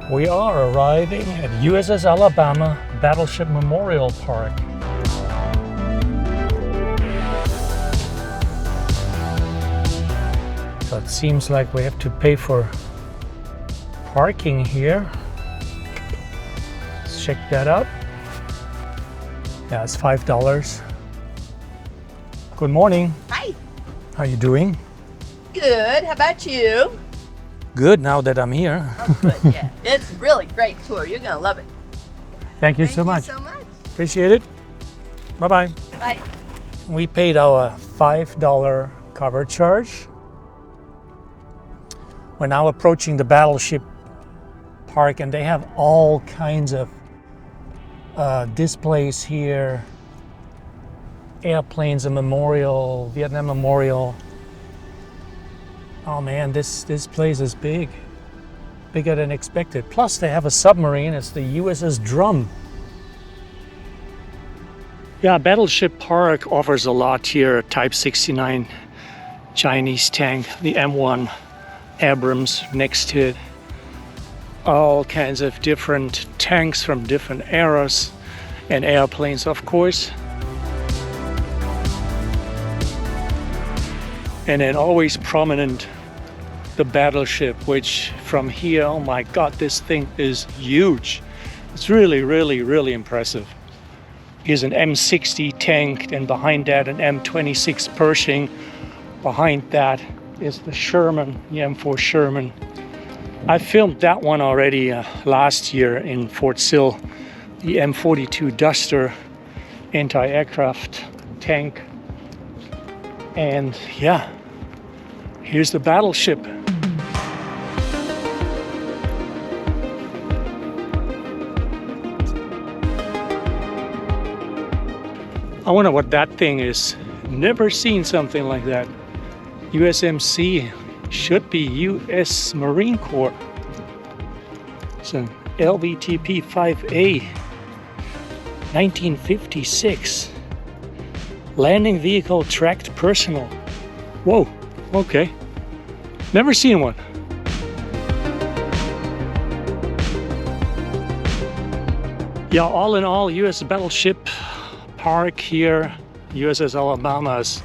We are arriving at USS Alabama Battleship Memorial Park. So it seems like we have to pay for parking here. Let's check that out. Yeah, it's $5. Good morning. Hi. How you doing? Good. How about you? Good, now that I'm here. Oh, good. Yeah, it's a really great tour. You're gonna love it. Thank you so much. Thank you so much. Appreciate it. Bye-bye. Bye. We paid our $5 cover charge. We're now approaching the Battleship Park, and they have all kinds of displays here. Airplanes, a memorial, Vietnam Memorial. Oh man, this place is big. Bigger than expected. Plus they have a submarine, it's the USS Drum. Yeah, Battleship Park offers a lot here. Type 69 Chinese tank, the M1 Abrams next to it. All kinds of different tanks from different eras and airplanes, of course. And then always prominent, the Battleship, which from here, oh my God, this thing is huge. It's really, really, really impressive. Here's an M60 tank, and behind that an M26 Pershing. Behind that is the Sherman, the M4 Sherman. I filmed that one already last year in Fort Sill. The M42 Duster anti-aircraft tank. And yeah, here's the Battleship. I wonder what that thing is. Never seen something like that. USMC should be US Marine Corps. It's an LVTP 5A, 1956. Landing vehicle tracked personal. Whoa, okay. Never seen one. Yeah, all in all, US Battleship Park here, USS Alabama is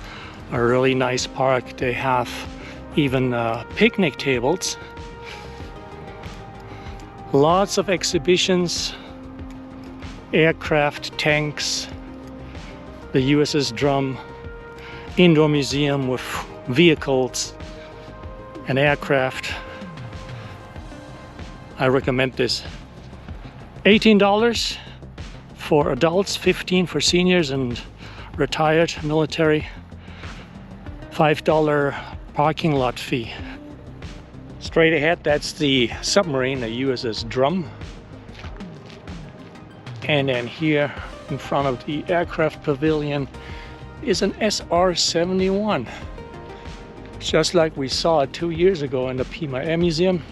a really nice park. They have even picnic tables. Lots of exhibitions, aircraft, tanks, the USS Drum, indoor museum with vehicles and aircraft. I recommend this. $18 for adults, $15 for seniors and retired military, $5 parking lot fee. Straight ahead, that's the submarine, the USS Drum. And then here in front of the aircraft pavilion is an SR-71. Just like we saw it 2 years ago in the Pima Air Museum.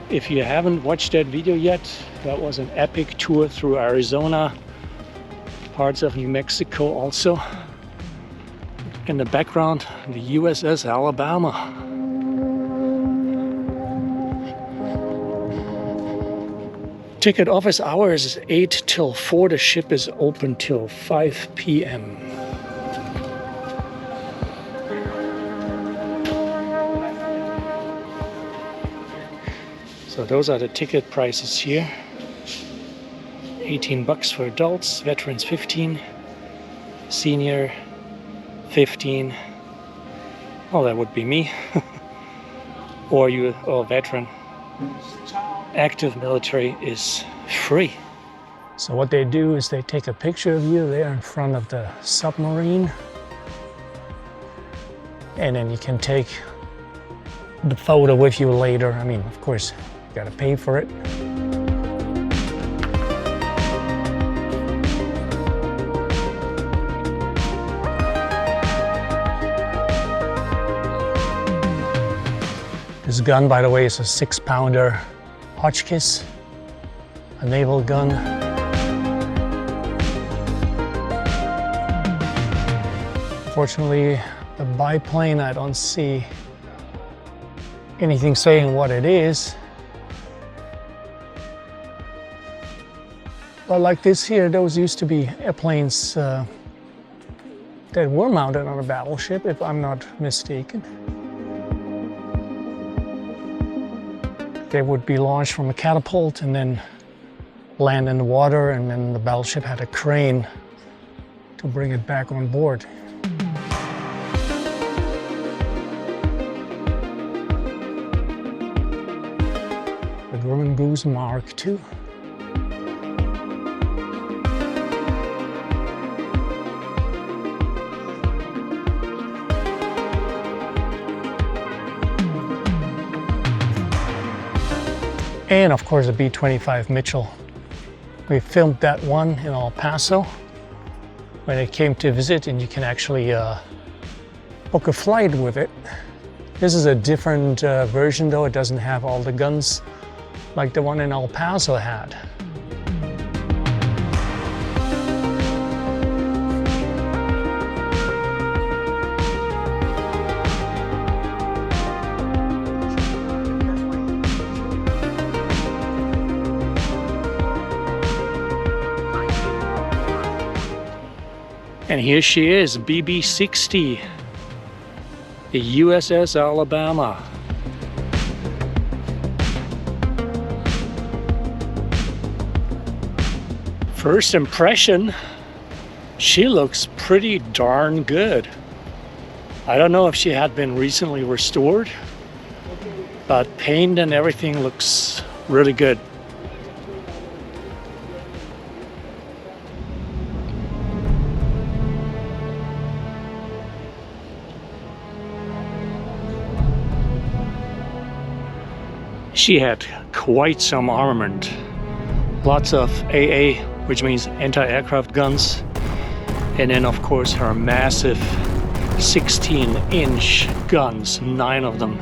If you haven't watched that video yet, that was an epic tour through Arizona, parts of New Mexico also. In the background, the USS Alabama. Ticket office hours is 8 till 4. The ship is open till 5 p.m. So those are the ticket prices here. $18 for adults, veterans 15, senior 15. Oh, that would be me. or veteran. Active military is free. So what they do is they take a picture of you there in front of the submarine, and then you can take the photo with you later. I mean, of course, you gotta pay for it. This gun, by the way, is a 6-pounder Hotchkiss, a naval gun. Fortunately, the biplane, I don't see anything saying what it is. But like this here, those used to be airplanes that were mounted on a battleship, if I'm not mistaken. They would be launched from a catapult and then land in the water, and then the battleship had a crane to bring it back on board. The German Goose Mark II. And of course the B-25 Mitchell. We filmed that one in El Paso when it came to visit, and you can actually book a flight with it. This is a different version though. It doesn't have all the guns like the one in El Paso had. And here she is, BB-60, the USS Alabama. First impression, she looks pretty darn good. I don't know if she had been recently restored, but paint and everything looks really good. She had quite some armament. Lots of AA, which means anti-aircraft guns. And then of course her massive 16-inch guns, 9 of them.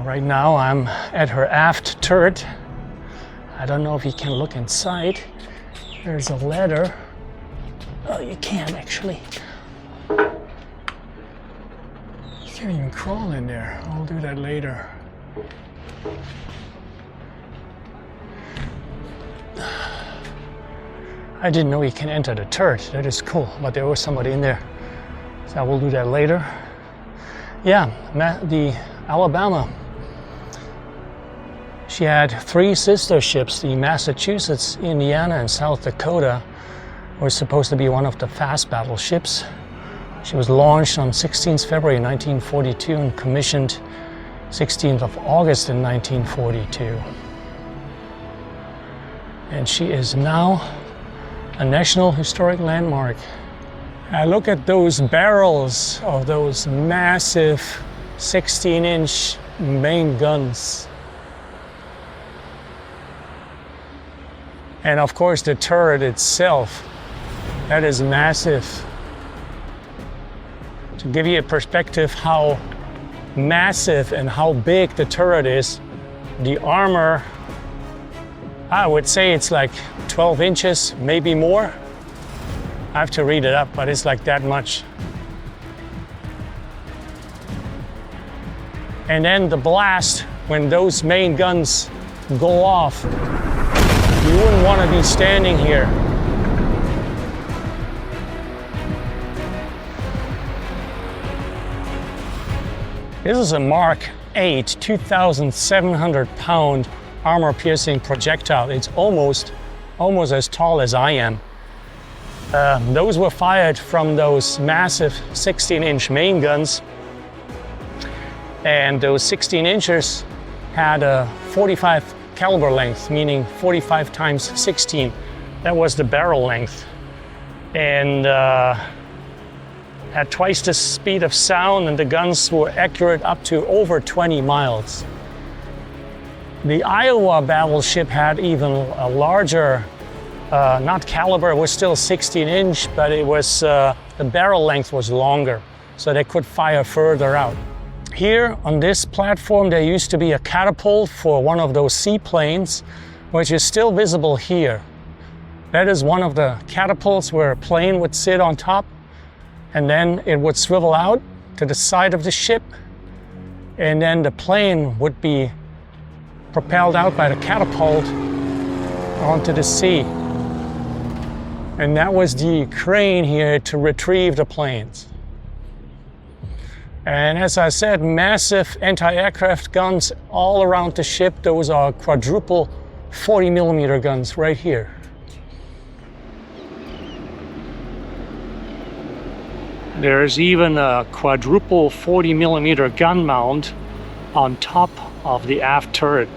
Right now I'm at her aft turret. I don't know if you can look inside. There's a ladder. Oh, you can actually. You can't even crawl in there. I'll do that later. I didn't know you can enter the turret. That is cool, but there was somebody in there. So I will do that later. Yeah, the Alabama. She had 3 sister ships. The Massachusetts, Indiana, and South Dakota were supposed to be one of the fast battleships. She was launched on 16th February 1942 and commissioned 16th of August in 1942. And she is now a National Historic Landmark. I look at those barrels of those massive 16-inch main guns. And of course the turret itself, that is massive. To give you a perspective how massive and how big the turret is, the armor, I would say it's like 12 inches, maybe more. I have to read it up, but it's like that much. And then the blast, when those main guns go off, you wouldn't want to be standing here. This is a Mark 8, 2,700-pound armor-piercing projectile. It's almost as tall as I am. Those were fired from those massive 16-inch main guns. And those 16 inches had a 45 caliber length, meaning 45 times 16. That was the barrel length. And had twice the speed of sound, and the guns were accurate up to over 20 miles. The Iowa battleship had even a larger, not caliber, it was still 16-inch, but it was the barrel length was longer, so they could fire further out. Here on this platform, there used to be a catapult for one of those seaplanes, which is still visible here. That is one of the catapults where a plane would sit on top, and then it would swivel out to the side of the ship, and then the plane would be propelled out by the catapult onto the sea. And that was the crane here to retrieve the planes. And as I said, massive anti-aircraft guns all around the ship. Those are quadruple 40mm guns right here. There's even a quadruple 40mm gun mount on top of the aft turret.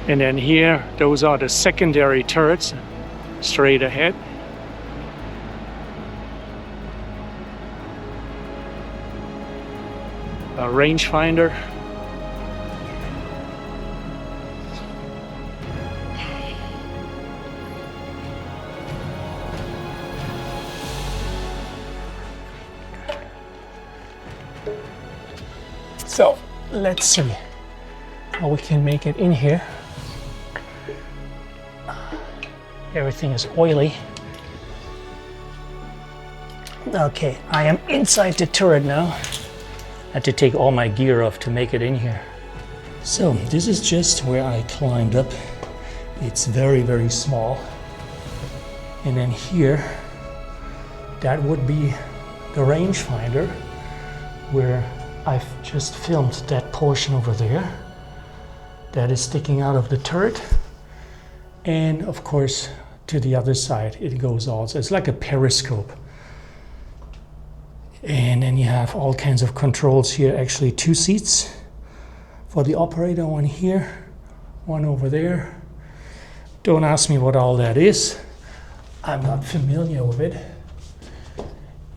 And then here, those are the secondary turrets straight ahead. A rangefinder. So let's see how we can make it in here. Everything is oily. Okay, I am inside the turret now. I had to take all my gear off to make it in here. So this is just where I climbed up. It's very, very small. And then here, that would be the rangefinder where I've just filmed that portion over there. That is sticking out of the turret. And of course, to the other side, it goes also. It's like a periscope. And then you have all kinds of controls here. Actually, 2 seats for the operator, one here, one over there. Don't ask me what all that is. I'm not familiar with it.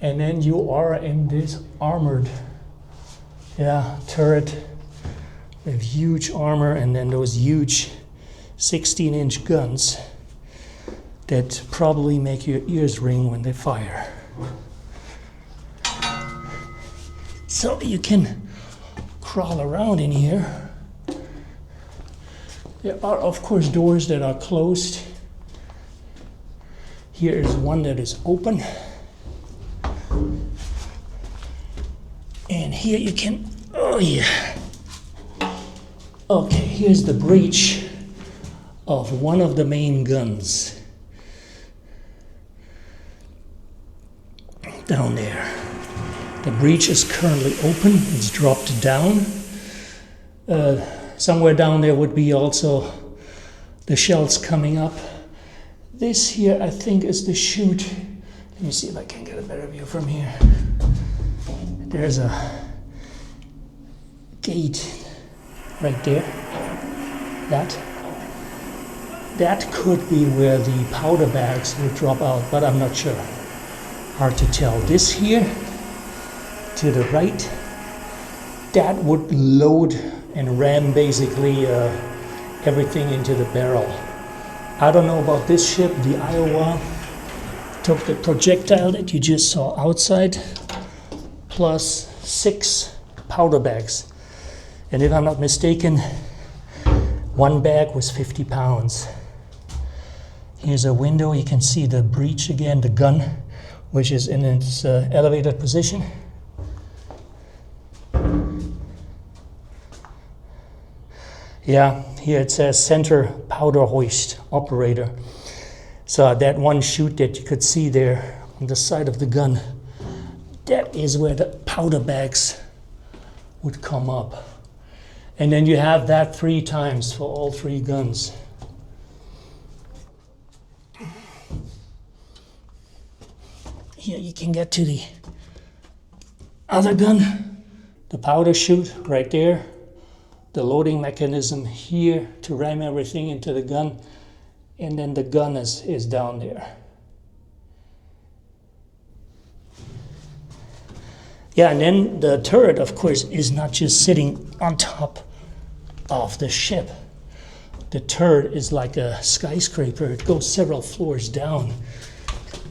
And then you are in this armored turret with huge armor, and then those huge 16-inch guns that probably make your ears ring when they fire. So you can crawl around in here. There are, of course, doors that are closed. Here is one that is open. And here you can, oh yeah. Okay, here's the breech of one of the main guns. Down there. The breech is currently open, it's dropped down. Somewhere down there would be also the shells coming up. This here, I think, is the chute. Let me see if I can get a better view from here. There's a gate right there. That could be where the powder bags will drop out, but I'm not sure. Hard to tell. This here, to the right, that would load and ram basically everything into the barrel. I don't know about this ship. The Iowa took the projectile that you just saw outside, plus 6 powder bags. And if I'm not mistaken, one bag was 50 pounds. Here's a window. You can see the breech again, the gun, which is in its elevated position. Yeah, here it says center powder hoist operator. So that one chute that you could see there on the side of the gun, that is where the powder bags would come up. And then you have that 3 times for all 3 guns. Here you can get to the other gun, the powder chute right there, the loading mechanism here to ram everything into the gun, and then the gun is down there. Yeah, and then the turret, of course, is not just sitting on top of the ship. The turret is like a skyscraper. It goes several floors down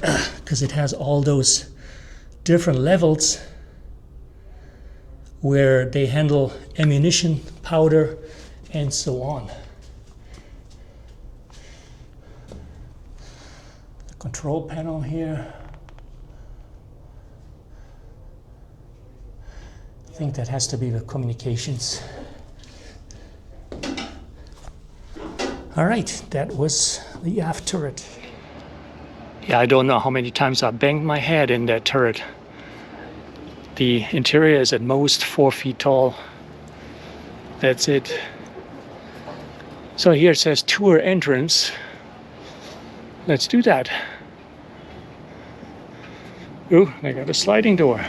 because it has all those different levels where they handle ammunition, powder, and so on. The control panel here. think that has to be with communications. All right, that was the aft turret. Yeah, I don't know how many times I banged my head in that turret. The interior is at most 4 feet tall. That's it. So here it says tour entrance. Let's do that. Ooh, they got a sliding door.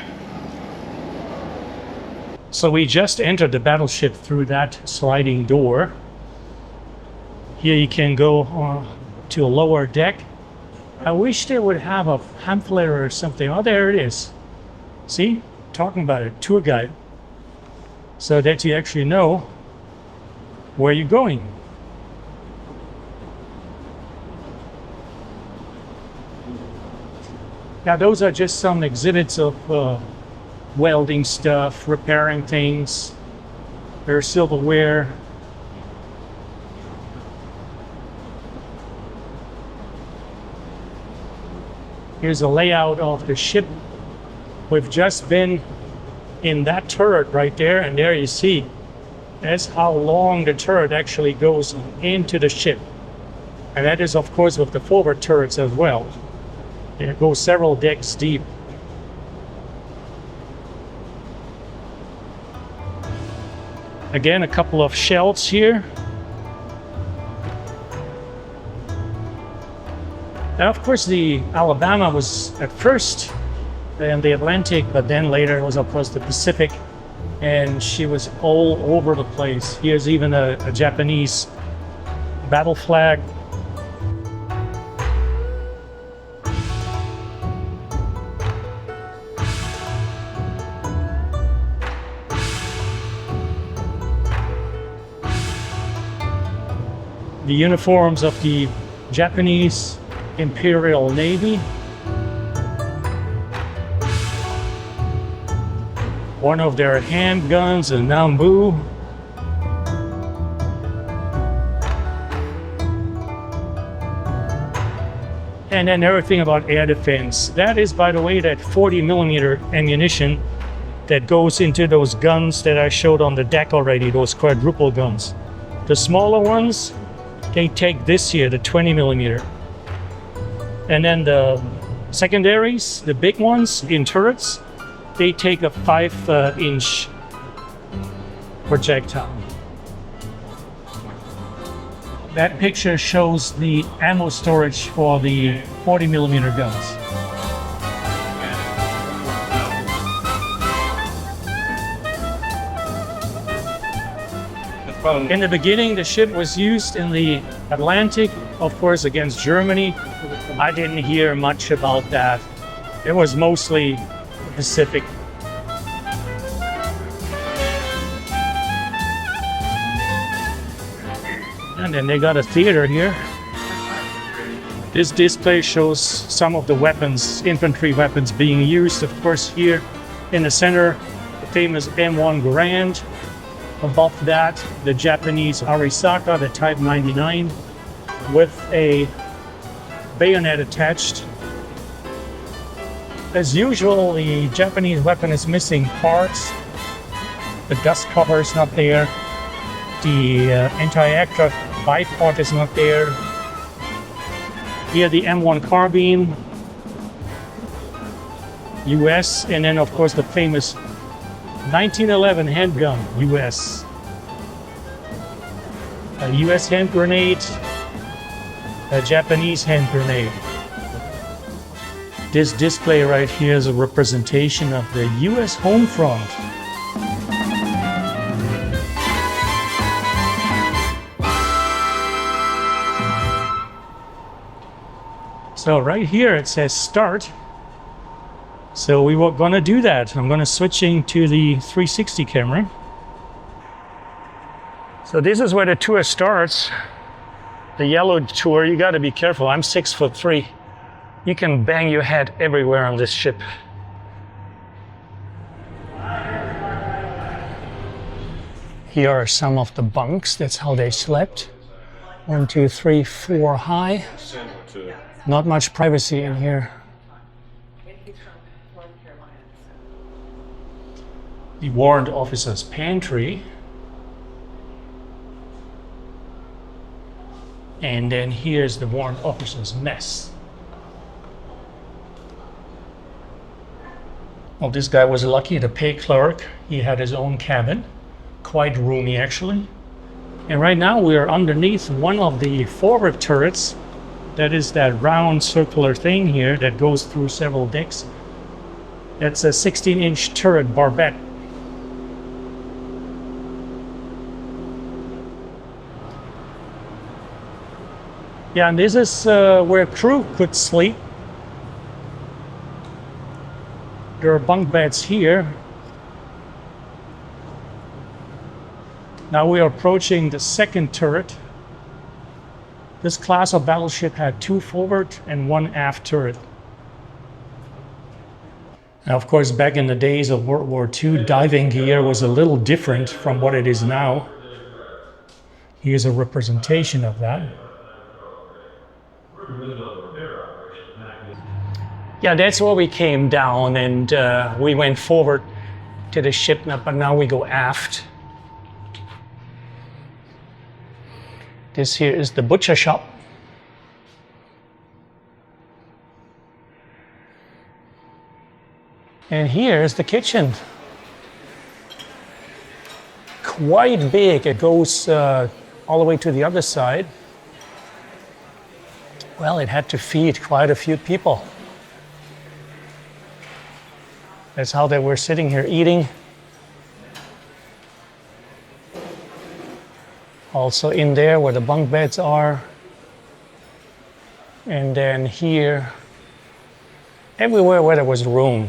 So we just entered the battleship through that sliding door. Here you can go to a lower deck. I wish they would have a pamphlet or something. Oh, there it is. See? Talking about it. Tour guide. So that you actually know where you're going. Now those are just some exhibits of welding stuff, repairing things. There's silverware. Here's a layout of the ship. We've just been in that turret right there, and there you see that's how long the turret actually goes into the ship. And that is, of course, with the forward turrets as well. It goes several decks deep. Again, a couple of shelves here. Now, of course, the Alabama was at first in the Atlantic, but then later it was, of course, the Pacific, and she was all over the place. Here's even a Japanese battle flag. The uniforms of the Japanese Imperial Navy. One of their handguns, a Nambu. And then everything about air defense. That is, by the way, that 40mm ammunition that goes into those guns that I showed on the deck already, those quadruple guns. The smaller ones, they take this here, the 20mm. And then the secondaries, the big ones in turrets, they take a 5-inch projectile. That picture shows the ammo storage for the 40mm guns. In the beginning, the ship was used in the Atlantic, of course, against Germany. I didn't hear much about that. It was mostly Pacific. And then they got a theater here. This display shows some of the weapons, infantry weapons being used. Of course, here in the center, the famous M1 Garand. Above that, the Japanese Arisaka, the Type 99, with a bayonet attached. As usual, the Japanese weapon is missing parts. The dust cover is not there. The anti-aircraft bipod is not there. Here the M1 carbine, US, and then of course the famous 1911 handgun, US. A US hand grenade, a Japanese hand grenade. This display right here is a representation of the US home front. So right here it says start. So we were gonna do that. I'm gonna switching to the 360 camera. So this is where the tour starts. The yellow tour, you gotta be careful. I'm 6'3". You can bang your head everywhere on this ship. Here are some of the bunks. That's how they slept. 1, 2, 3, 4 high. Not much privacy in here. the warrant officer's pantry. And then here's the warrant officer's mess. Well, this guy was lucky, the pay clerk. He had his own cabin, quite roomy actually. And right now we are underneath one of the forward turrets. That is that round circular thing here that goes through several decks. That's a 16-inch turret barbette. Yeah, and this is where crew could sleep. There are bunk beds here. Now we are approaching the second turret. This class of battleship had 2 forward and 1 aft turret. Now, of course, back in the days of World War II, diving gear was a little different from what it is now. Here's a representation of that. Yeah, that's where we came down, and we went forward to the ship, but now we go aft. This here is the butcher shop. And here is the kitchen. Quite big. It goes all the way to the other side. Well, it had to feed quite a few people. That's how they were sitting here eating. Also in there where the bunk beds are. And then here, everywhere where there was room.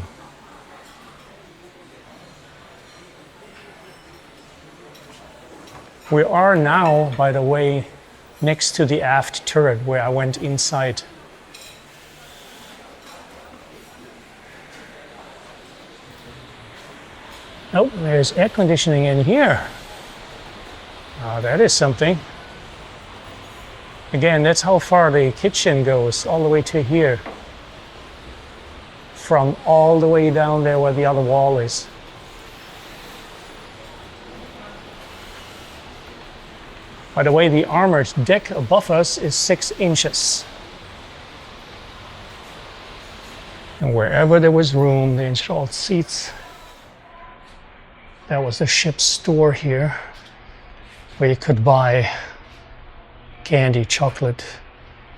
We are now, by the way, next to the aft turret where I went inside. Oh, there's air conditioning in here. That is something. Again, that's how far the kitchen goes, all the way to here. From all the way down there where the other wall is. By the way, the armored deck above us is 6 inches. And wherever there was room, they installed seats. That was the ship's store here, where you could buy candy, chocolate,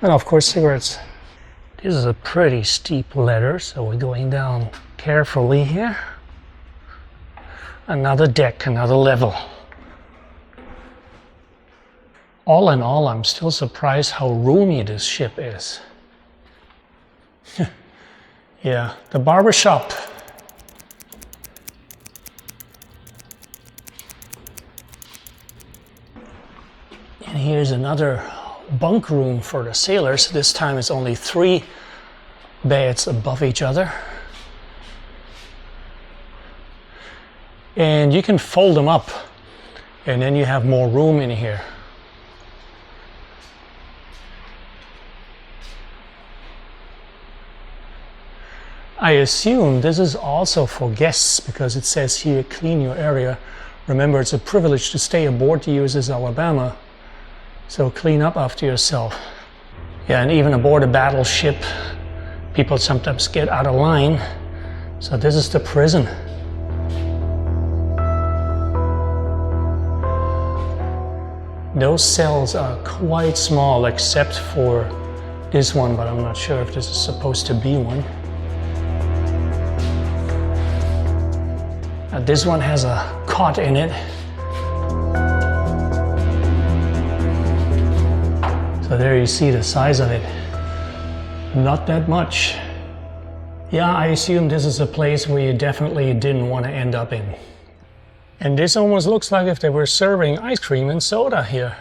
and of course cigarettes. This is a pretty steep ladder, so we're going down carefully here. Another deck, another level. All in all, I'm still surprised how roomy this ship is. Yeah, the barber shop. And here's another bunk room for the sailors. This time it's only 3 beds above each other. And you can fold them up, and then you have more room in here. I assume this is also for guests because it says here, clean your area. Remember, it's a privilege to stay aboard the USS Alabama. So clean up after yourself. Yeah, and even aboard a battleship, people sometimes get out of line. So this is the prison. Those cells are quite small except for this one, but I'm not sure if this is supposed to be one. Now, this one has a cot in it. So there you see the size of it. Not that much. Yeah, I assume this is a place where you definitely didn't want to end up in. And this almost looks like if they were serving ice cream and soda here.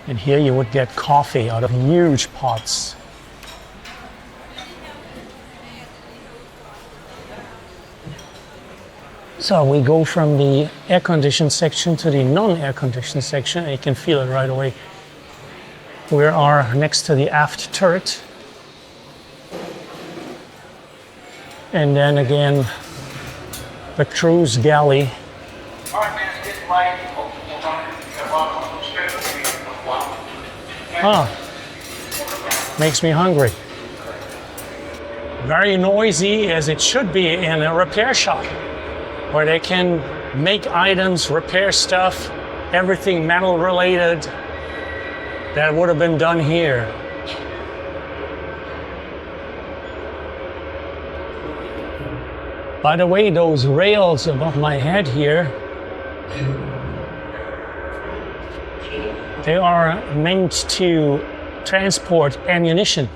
And here you would get coffee out of huge pots. So we go from the air-conditioned section to the non-air-conditioned section, and you can feel it right away. We are next to the aft turret. And then again, the cruise galley. Makes me hungry. Very noisy, as it should be in a repair shop, where they can make items, repair stuff, everything metal related that would have been done here. By the way, those rails above my head here, they are meant to transport ammunition.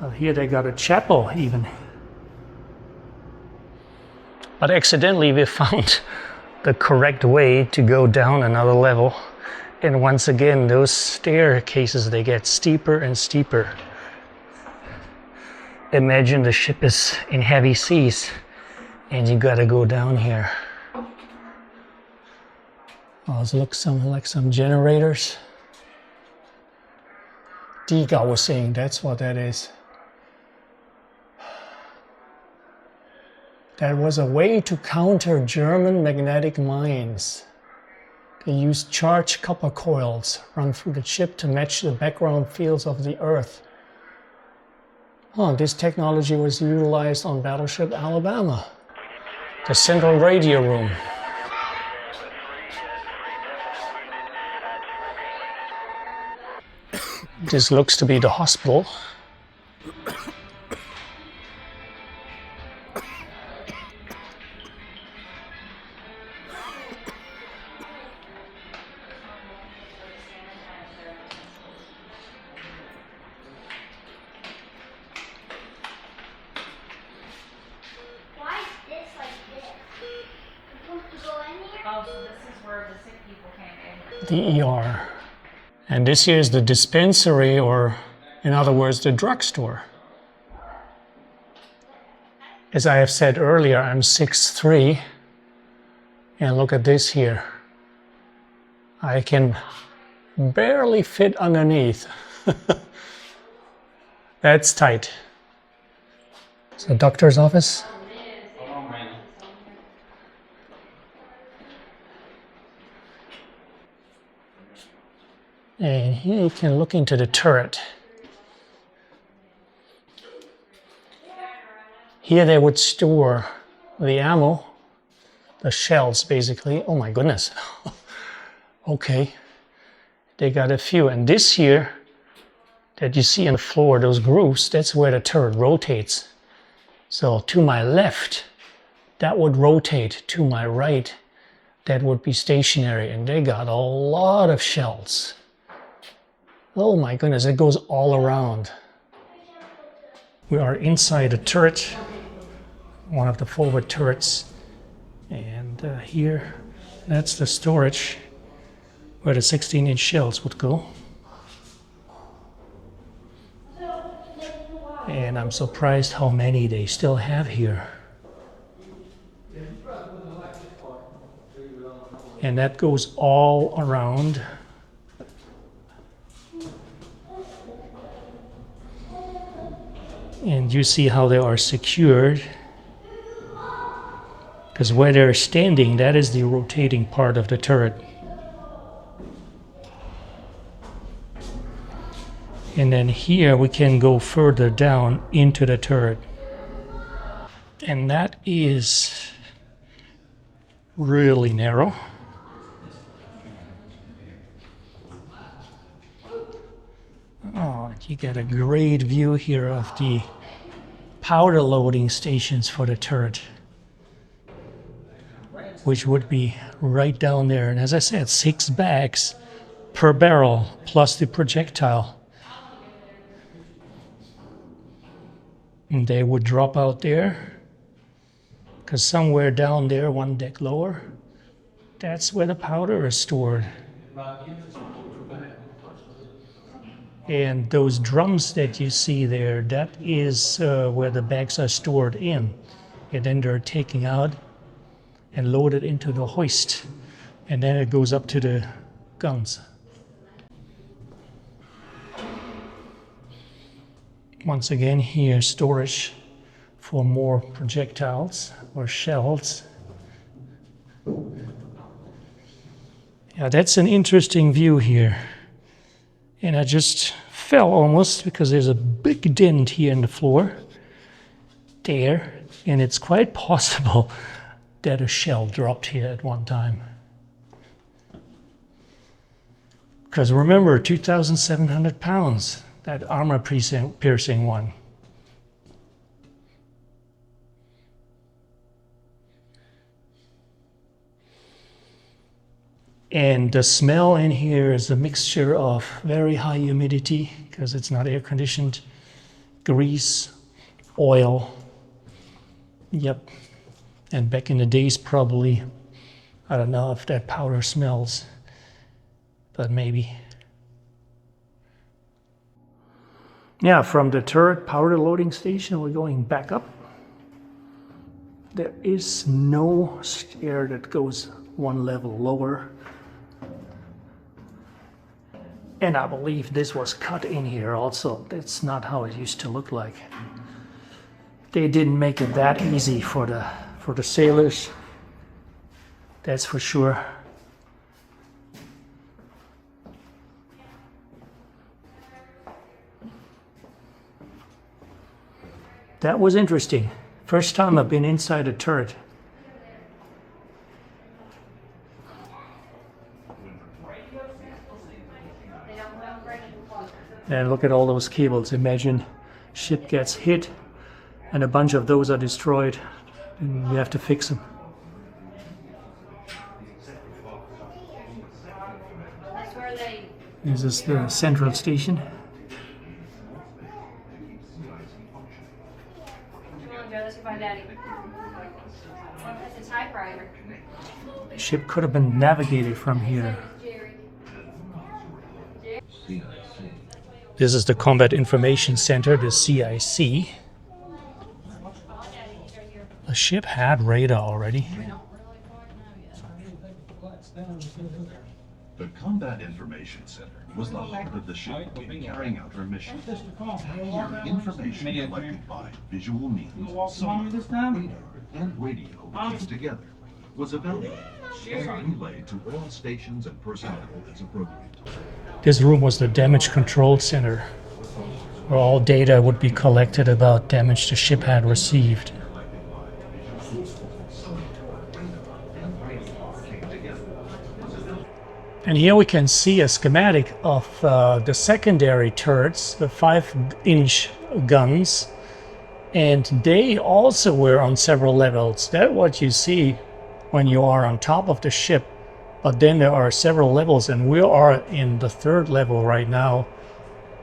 Well, here they got a chapel even. But accidentally we found the correct way to go down another level. And once again, those staircases, they get steeper and steeper. Imagine the ship is in heavy seas and you gotta go down here. Oh, it looks like some generators. Diga was saying that's what that is. That was a way to counter German magnetic mines. They used charged copper coils run through the ship to match the background fields of the Earth. Oh, this technology was utilized on Battleship Alabama, the central radio room. This looks to be the hospital. The ER. And this here is the dispensary, or in other words, the drugstore. As I have said earlier, I'm 6'3", and look at this here. I can barely fit underneath. That's tight. It's a doctor's office. And here you can look into the turret. Here they would store the ammo, the shells basically. Oh my goodness. Okay, they got a few. And this here that you see on the floor, those grooves, that's where the turret rotates. So to my left, that would rotate. To my right, that would be stationary. And they got a lot of shells. Oh my goodness, it goes all around. We are inside a turret, one of the forward turrets. And here, that's the storage where the 16-inch shells would go. And I'm surprised how many they still have here. And that goes all around. And you see how they are secured, because where they're standing, that is the rotating part of the turret. And then here we can go further down into the turret. And that is really narrow. Oh, you get a great view here of the powder loading stations for the turret, which would be right down there. And as I said, 6 bags per barrel plus the projectile. And they would drop out there, because somewhere down there, one deck lower, that's where the powder is stored. And those drums that you see there, that is where the bags are stored in. And then they're taken out and loaded into the hoist. And then it goes up to the guns. Once again, here storage for more projectiles or shells. Yeah, that's an interesting view here. And I just fell almost because there's a big dent here in the floor. There. And it's quite possible that a shell dropped here at one time. Because remember, 2,700 pounds, that armor-piercing one. And the smell in here is a mixture of very high humidity, because it's not air conditioned, grease, oil. Yep. And back in the days, probably, I don't know if that powder smells, but maybe. Yeah, from the turret powder loading station, we're going back up. There is no stair that goes one level lower. And I believe this was cut in here also. That's not how it used to look like. They didn't make it that easy for the sailors. That's for sure. That was interesting. First time I've been inside a turret. And look at all those cables. Imagine ship gets hit and a bunch of those are destroyed and we have to fix them. This is the central station. The ship could have been navigated from here. This is the Combat Information Center, the CIC. The ship had radar already. The Combat Information Center was the heart of the ship in carrying out her mission. Here, information collected by visual means, sonar, radar, and radio came together, was evaluated, and relayed to all stations and personnel as appropriate. This room was the damage control center, where all data would be collected about damage the ship had received. And here we can see a schematic of the secondary turrets, the 5-inch guns, and they also were on several levels. That's what you see when you are on top of the ship. But then there are several levels, and we are in the 3rd level right now.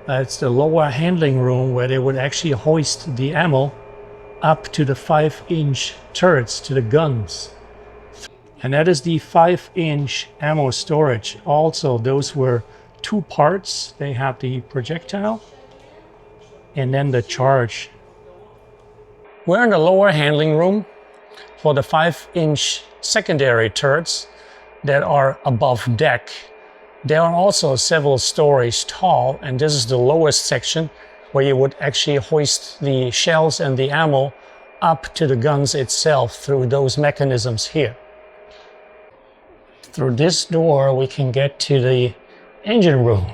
It's the lower handling room where they would actually hoist the ammo up to the 5-inch turrets, to the guns. And that is the 5-inch ammo storage. Also, those were 2 parts. They have the projectile and then the charge. We're in the lower handling room for the 5-inch secondary turrets that are above deck. They are also several stories tall, and this is the lowest section where you would actually hoist the shells and the ammo up to the guns itself through those mechanisms here. Through this door we can get to the engine room.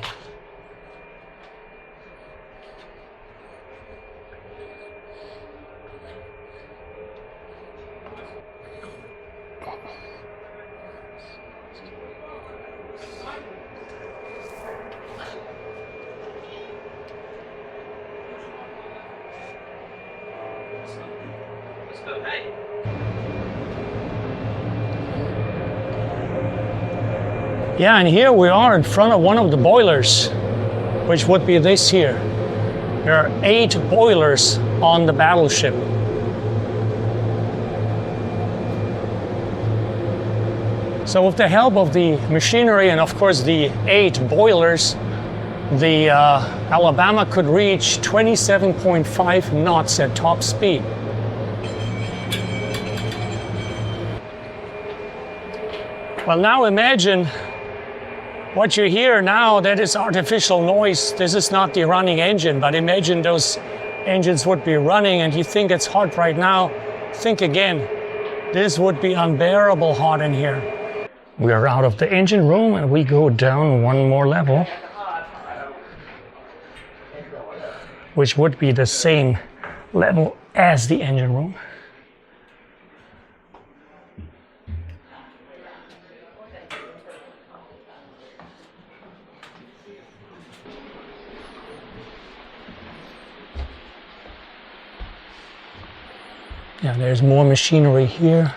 Yeah, and here we are in front of one of the boilers, which would be this here. There are 8 boilers on the battleship. So with the help of the machinery and of course the 8 boilers, the Alabama could reach 27.5 knots at top speed. Well, now imagine What you hear now, that is artificial noise. This is not the running engine, but imagine those engines would be running and you think it's hot right now. Think again. This would be unbearable hot in here. We are out of the engine room and we go down one more level, which would be the same level as the engine room. Yeah, there's more machinery here.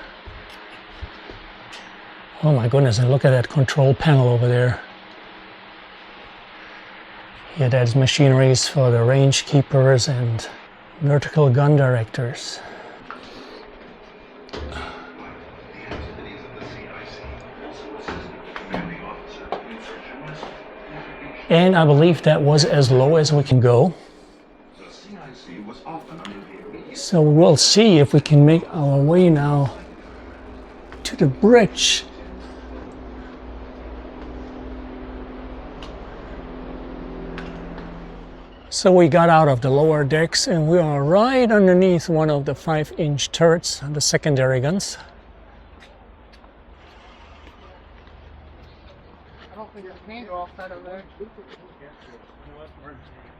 Oh my goodness, and look at that control panel over there. Yeah, that's machineries for the range keepers and vertical gun directors. And I believe that was as low as we can go. So we'll see if we can make our way now to the bridge. So we got out of the lower decks and we are right underneath one of the 5-inch turrets, the secondary guns.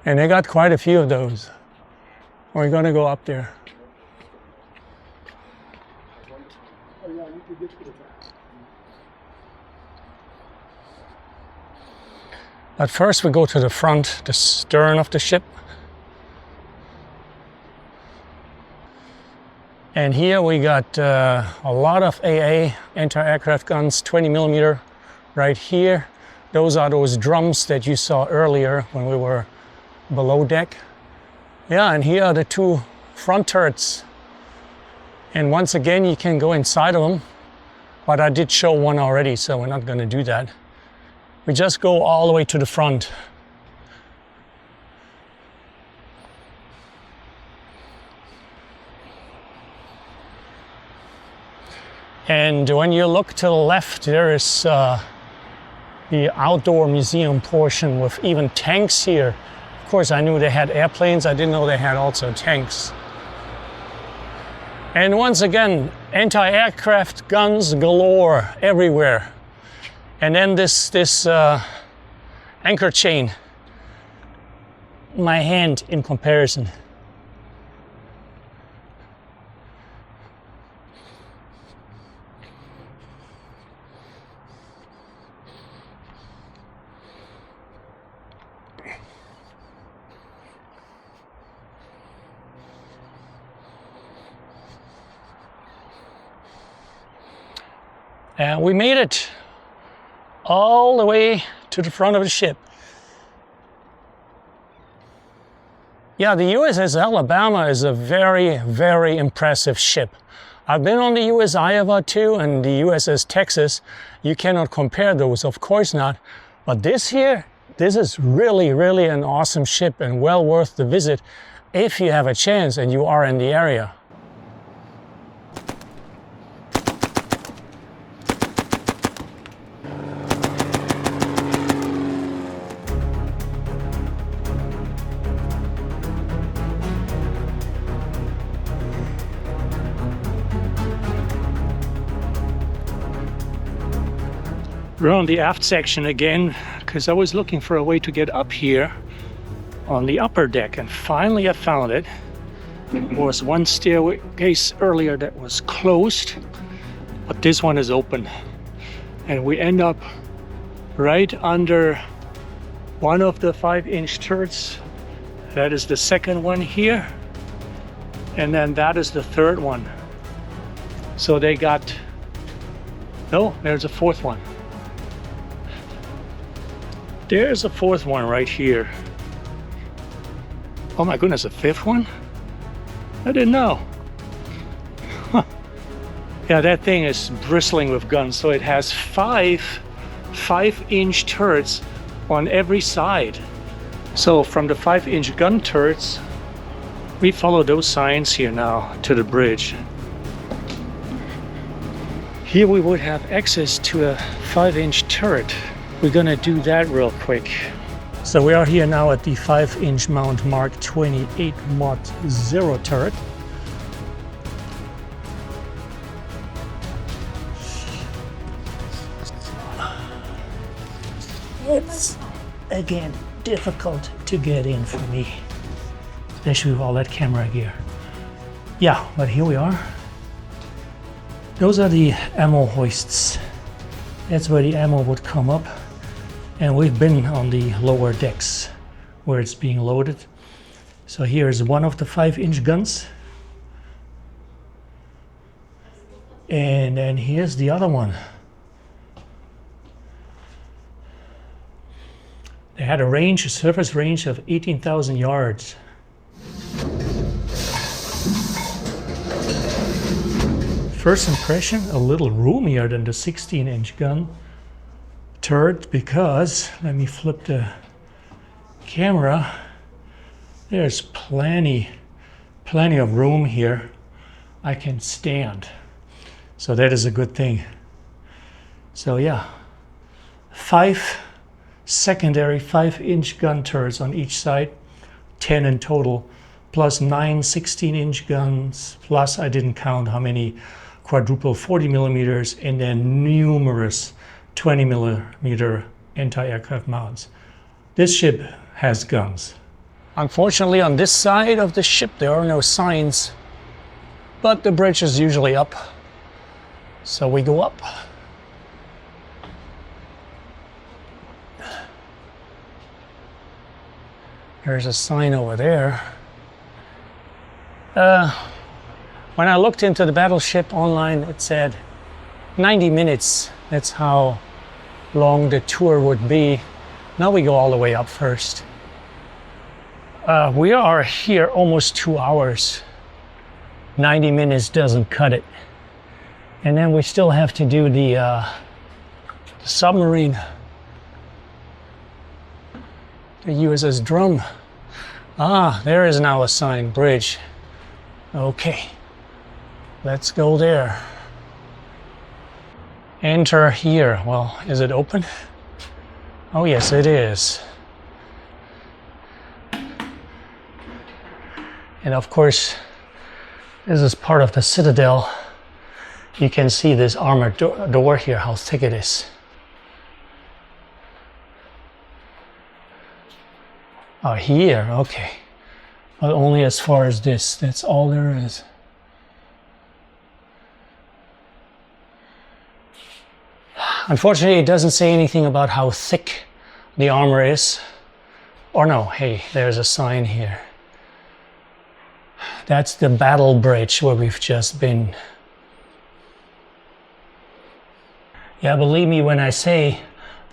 And they got quite a few of those. We're gonna go up there. But first we go to the front, the stern of the ship. And here we got a lot of AA, anti-aircraft guns, 20 millimeter right here. Those are those drums that you saw earlier when we were below deck. Yeah, and here are the two front turrets. And once again, you can go inside of them, but I did show one already, so we're not going to do that. We just go all the way to the front. And when you look to the left, there is the outdoor museum portion with even tanks here. Of course, I knew they had airplanes. I didn't know they had also tanks. And once again, anti-aircraft guns galore everywhere. And then this anchor chain, my hand in comparison. And we made it all the way to the front of the ship. Yeah, the USS Alabama is a very, very impressive ship. I've been on the US Iowa too and the USS Texas. You cannot compare those, of course not. But this here, this is really, really an awesome ship and well worth the visit if you have a chance and you are in the area. We're on the aft section again because I was looking for a way to get up here on the upper deck, and finally I found it. There was one staircase earlier that was closed, but this one is open. And we end up right under one of the 5-inch turrets. That is the second one here. And then that is the third one. So they got, no, there's a fourth one. There's a fourth one right here. Oh my goodness, a fifth one? I didn't know. Huh. Yeah, that thing is bristling with guns. So it has 5-inch turrets on every side. So from the 5-inch gun turrets, we follow those signs here now to the bridge. Here we would have access to a 5-inch turret. we're gonna do that real quick. So we are here now at the 5-inch mount Mark 28 Mod 0 turret. It's, again, difficult to get in for me, especially with all that camera gear. Yeah, but here we are. Those are the ammo hoists. That's where the ammo would come up. And we've been on the lower decks where it's being loaded. So here's one of the 5-inch guns. And then here's the other one. They had a surface range of 18,000 yards. First impression, a little roomier than the 16-inch gun turret because, let me flip the camera, there's plenty of room here I can stand. So that is a good thing. So yeah, 5 secondary 5-inch gun turrets on each side, 10 in total, plus 9 16-inch guns, plus I didn't count how many quadruple 40 millimeters, and then numerous 20 millimeter anti-aircraft mounts. This ship has guns. Unfortunately, on this side of the ship there are no signs, but the bridge is usually up, so we go up. There's a sign over there. When I looked into the Battleship online, it said 90 minutes. That's how long the tour would be. Now we go all the way up first. We are here almost 2 hours. 90 minutes doesn't cut it. And then we still have to do the submarine. The USS Drum. Ah, there is now a sign, bridge. Okay, let's go there. Enter here. Well, is it open? Oh yes, it is. And of course, this is part of the Citadel. You can see this armored door here, how thick it is. Oh, here, okay. But only as far as this. That's all there is. Unfortunately, it doesn't say anything about how thick the armor is. Or no, hey, there's a sign here. That's the battle bridge where we've just been. Yeah, believe me when I say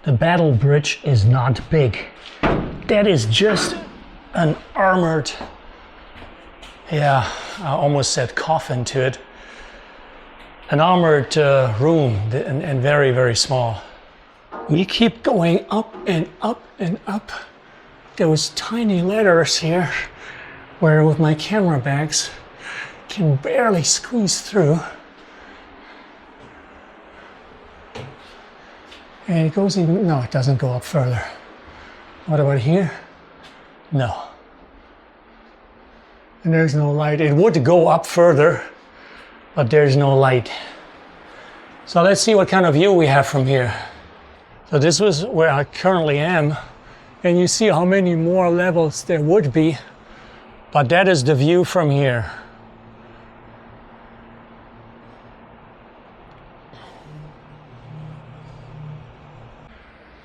the battle bridge is not big. That is just an armored, yeah, I almost said coffin to it. An armored room, and very, very small. We keep going up and up and up. Those tiny ladders here, where with my camera bags, can barely squeeze through. And it goes even, no, it doesn't go up further. What about here? No. And there's no light. It would go up further, but there's no light. So let's see what kind of view we have from here. So this was where I currently am, and you see how many more levels there would be, but that is the view from here.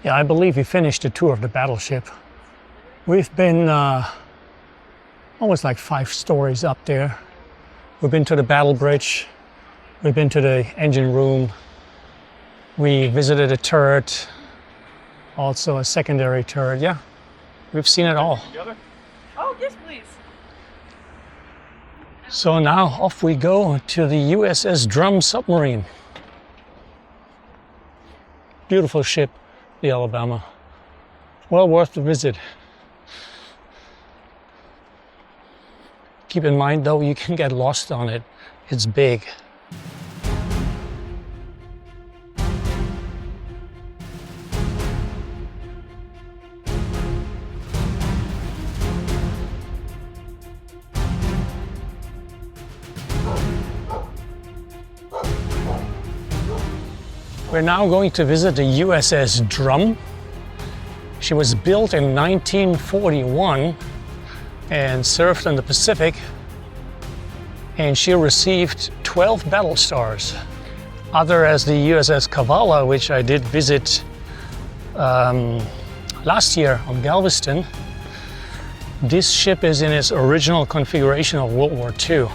Yeah, I believe we finished the tour of the battleship. We've been almost like 5 stories up there. We've been to the battle bridge. We've been to the engine room. We visited a turret, also a secondary turret. Yeah, we've seen it all. Oh, yes, please. So now off we go to the USS Drum submarine. Beautiful ship, the Alabama. Well worth the visit. Keep in mind though, you can get lost on it. It's big. We're now going to visit the USS Drum. She was built in 1941 and served in the Pacific, and she received 12 battle stars. Other as the USS Kavala, which I did visit last year on Galveston. This ship is in its original configuration of World War II.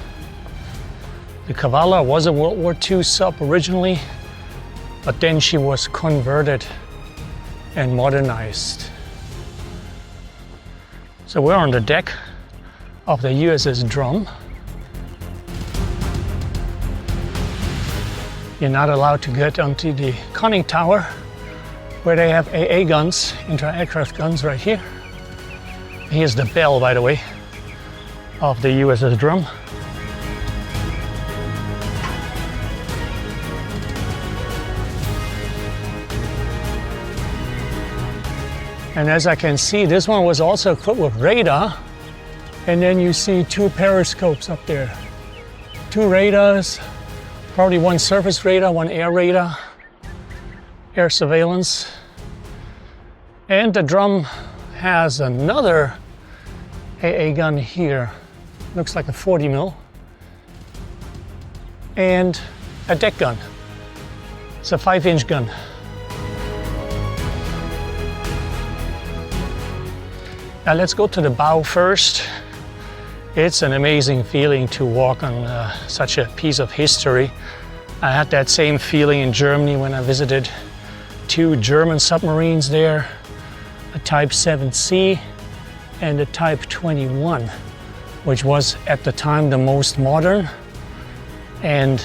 The Kavala was a World War II sub originally, but then she was converted and modernized. So we're on the deck of the USS Drum. You're not allowed to get onto the conning tower where they have AA guns, intra-aircraft guns right here. Here's the bell, by the way, of the USS Drum. And as I can see, this one was also equipped with radar. And then you see two periscopes up there. Two radars, probably one surface radar, one air radar, air surveillance. And the Drum has another AA gun here. Looks like a 40 mil. And a deck gun. It's a 5-inch gun. Now let's go to the bow first. It's an amazing feeling to walk on such a piece of history. I had that same feeling in Germany when I visited two German submarines there, a Type 7C and a Type 21, which was at the time the most modern. And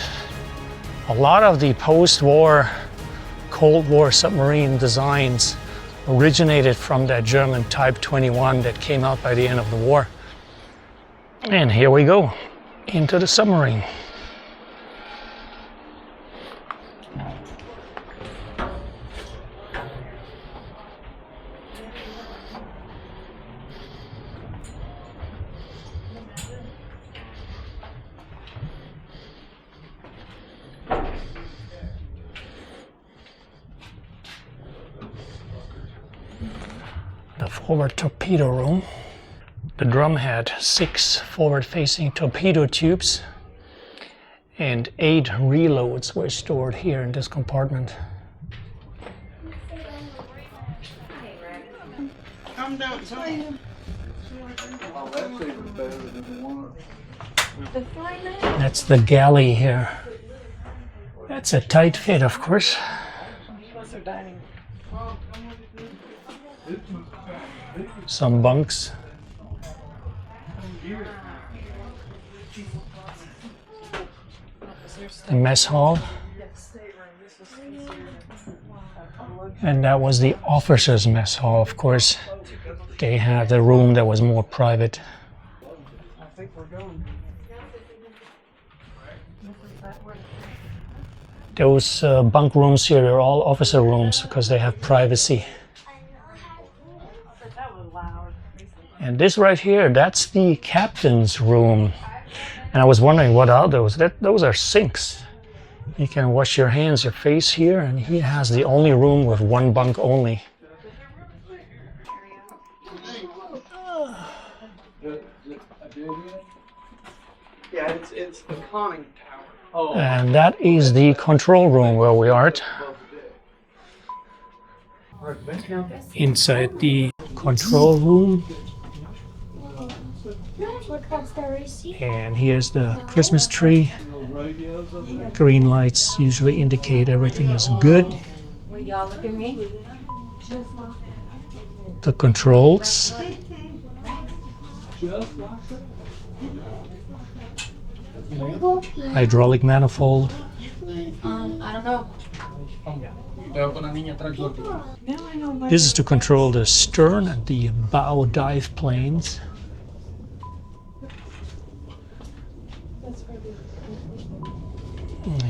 a lot of the post-war, Cold War submarine designs originated from that German Type 21 that came out by the end of the war. And here we go, into the submarine. The forward torpedo room. The Drum had 6 forward-facing torpedo tubes, and 8 reloads were stored here in this compartment. Come down, son. That's the galley here. That's a tight fit, of course. Some bunks. The mess hall. And that was the officers' mess hall, of course. They had a room that was more private. Those bunk rooms here are all officer rooms because they have privacy. And this right here, that's the captain's room. And I was wondering, what are those? Those are sinks. You can wash your hands, your face here, and he has the only room with 1 bunk only. Yeah, it's the conning tower. And that is the control room where we are at. Inside the control room. And here's the Christmas tree. Green lights usually indicate everything is good. The controls. Hydraulic manifold. I don't know. This is to control the stern and the bow dive planes.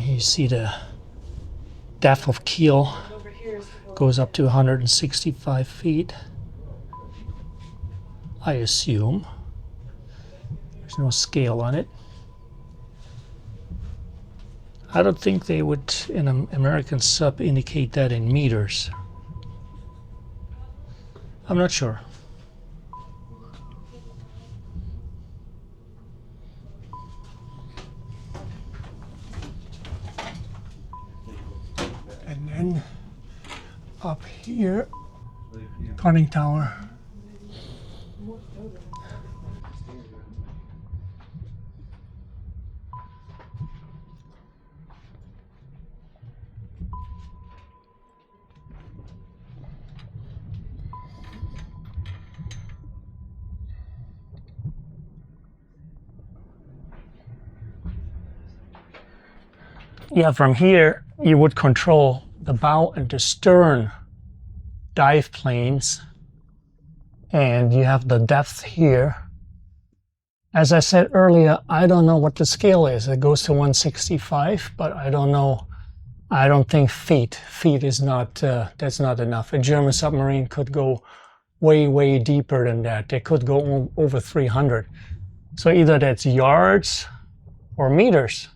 You see the depth of keel goes up to 165 feet. I assume. There's no scale on it. I don't think they would, in an American sub, indicate that in meters. I'm not sure. And then up here, conning tower. Yeah, from here you would control the bow and the stern dive planes, and you have the depth here. As I said earlier, I don't know what the scale is. It goes to 165, but I don't know. I don't think feet. Feet is not, that's not enough. A German submarine could go way deeper than that. They could go over 300. So either that's yards or meters.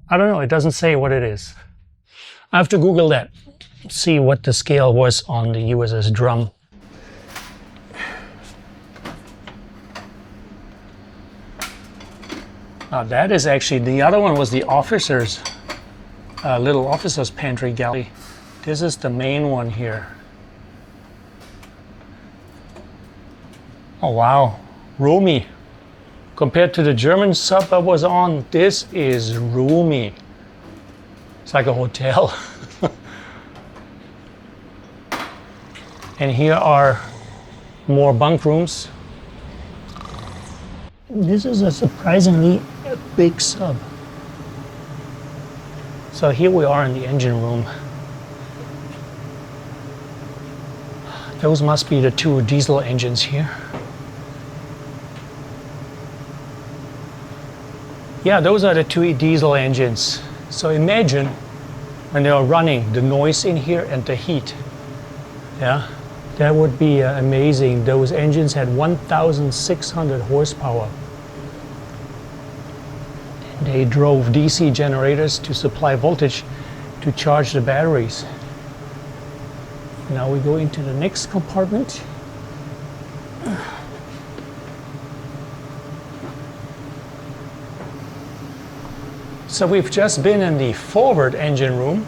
I don't know, it doesn't say what it is. I have to Google that, see what the scale was on the USS Drum. Now that is actually, the other one was the officers, little officers pantry galley. This is the main one here. Oh wow, roomy. Compared to the German sub I was on, this is roomy. It's like a hotel. And here are more bunk rooms. This is a surprisingly big sub. So here we are in the engine room. Those must be the two diesel engines here. Yeah, those are the two diesel engines. So imagine when they are running, the noise in here and the heat. Yeah, that would be amazing. Those engines had 1,600 horsepower. And they drove DC generators to supply voltage to charge the batteries. Now we go into the next compartment. So we've just been in the forward engine room.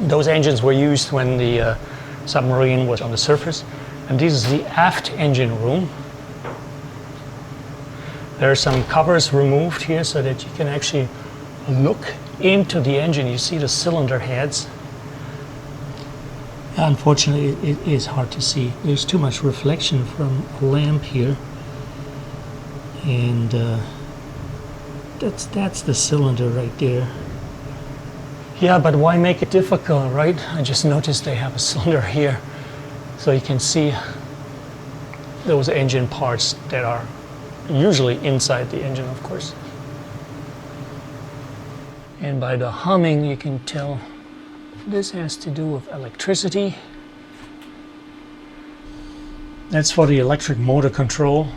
Those engines were used when the submarine was on the surface. And this is the aft engine room. There are some covers removed here so that you can actually look into the engine. You see the cylinder heads. Unfortunately, it is hard to see. There's too much reflection from a lamp here. And that's the cylinder right there. Yeah, but why make it difficult, right? I just noticed they have a cylinder here. So you can see those engine parts that are usually inside the engine, of course. And by the humming, you can tell this has to do with electricity. That's for the electric motor control.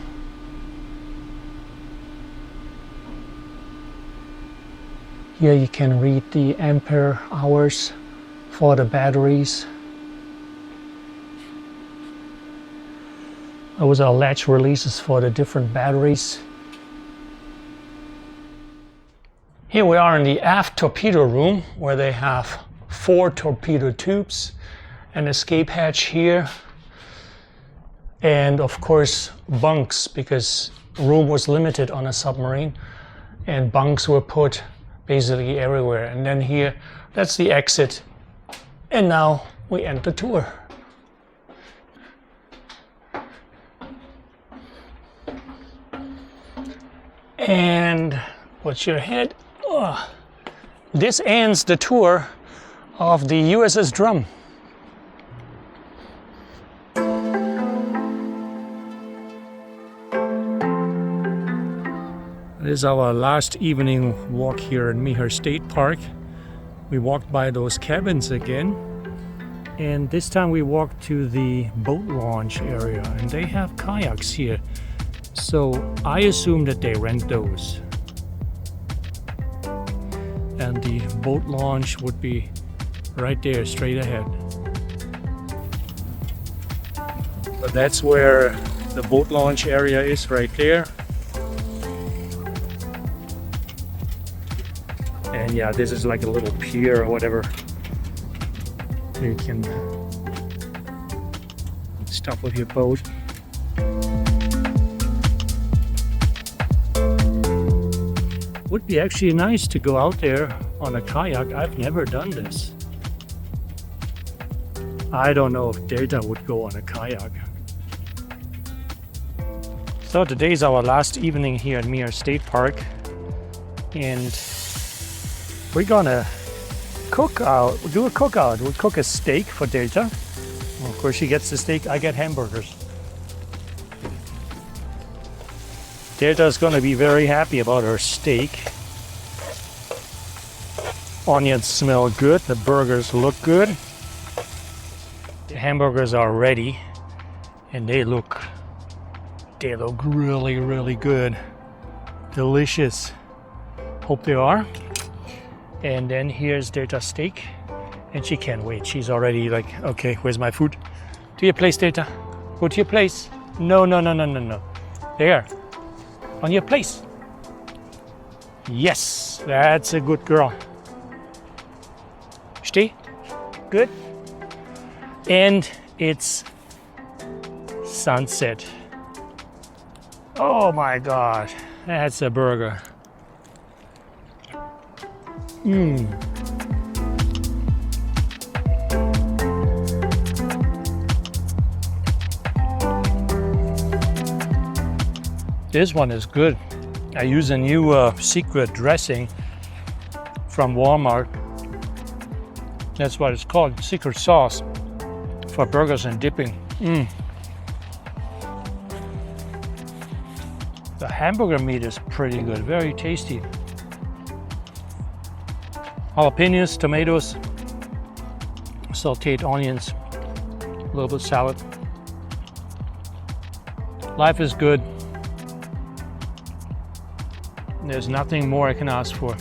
Here you can read the ampere hours for the batteries. Those are latch releases for the different batteries. Here we are in the aft torpedo room where they have 4 torpedo tubes, an escape hatch here, and of course bunks, because room was limited on a submarine and bunks were put basically everywhere. And then here, that's the exit. And now we end the tour. And what's your head? Oh. This ends the tour of the USS Drum. This is our last evening walk here in Meaher State Park. We walked by those cabins again, and this time we walked to the boat launch area, and they have kayaks here. So I assume that they rent those. and the boat launch would be right there, straight ahead. But that's where the boat launch area is, right there. And yeah, this is like a little pier or whatever. You can stop with your boat. Would be actually nice to go out there on a kayak. I've never done this. I don't know if Delta would go on a kayak. So today's our last evening here at Meaher State Park, and we're gonna do a cookout. We'll cook a steak for Delta. Well, of course, she gets the steak, I get hamburgers. Delta's gonna be very happy about her steak. Onions smell good, the burgers look good. The hamburgers are ready, and they look really, really good. Delicious. Hope they are. And then here's Delta's steak, and she can't wait. She's already like, okay, where's my food? To your place, Delta. Go to your place. No. There. On your place. Yes, that's a good girl. Stay. Good. And it's sunset. Oh my God, that's a burger. This one is good. I use a new secret dressing from Walmart. That's what it's called, secret sauce for burgers and dipping. The hamburger meat is pretty good, very tasty. Jalapenos, tomatoes, sauteed onions, a little bit of salad. Life is good. There's nothing more I can ask for.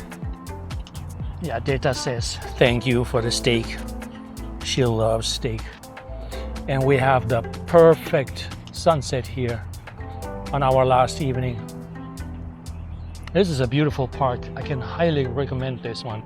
Yeah, Data says thank you for the steak. She loves steak. And we have the perfect sunset here on our last evening. This is a beautiful park. I can highly recommend this one.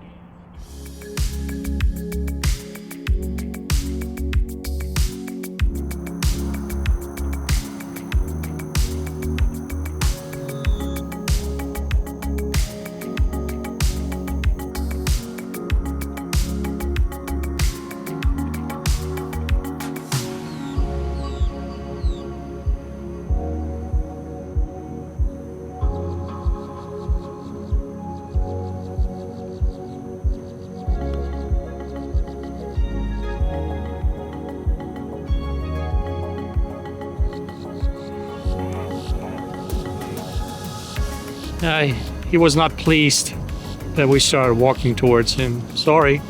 He was not pleased that we started walking towards him. Sorry.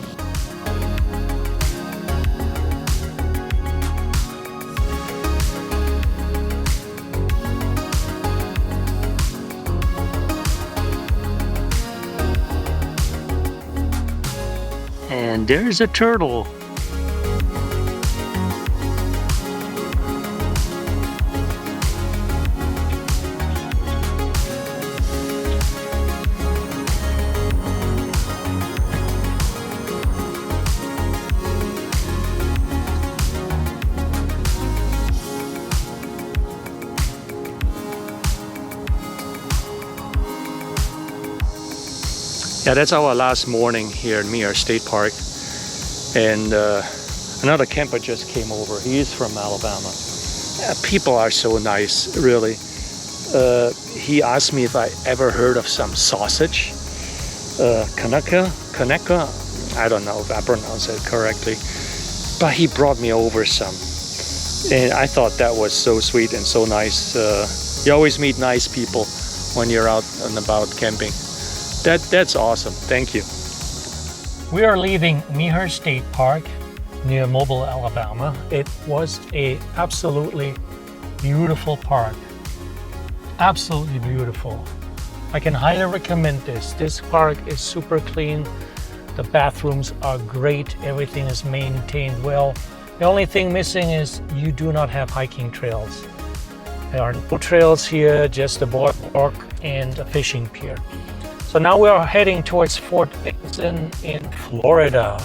And there's a turtle. Yeah, that's our last morning here at Meaher State Park. And another camper just came over. He is from Alabama. Yeah, people are so nice, really. He asked me if I ever heard of some sausage. Kanaka? I don't know if I pronounce it correctly. But he brought me over some. And I thought that was so sweet and so nice. You always meet nice people when you're out and about camping. That's awesome. Thank you. We are leaving Meaher State Park near Mobile, Alabama. It was a absolutely beautiful park. Absolutely beautiful. I can highly recommend this. This park is super clean. The bathrooms are great. Everything is maintained well. The only thing missing is you do not have hiking trails. There are no trails here, just a boardwalk and a fishing pier. So now we are heading towards Fort Dixon in Florida.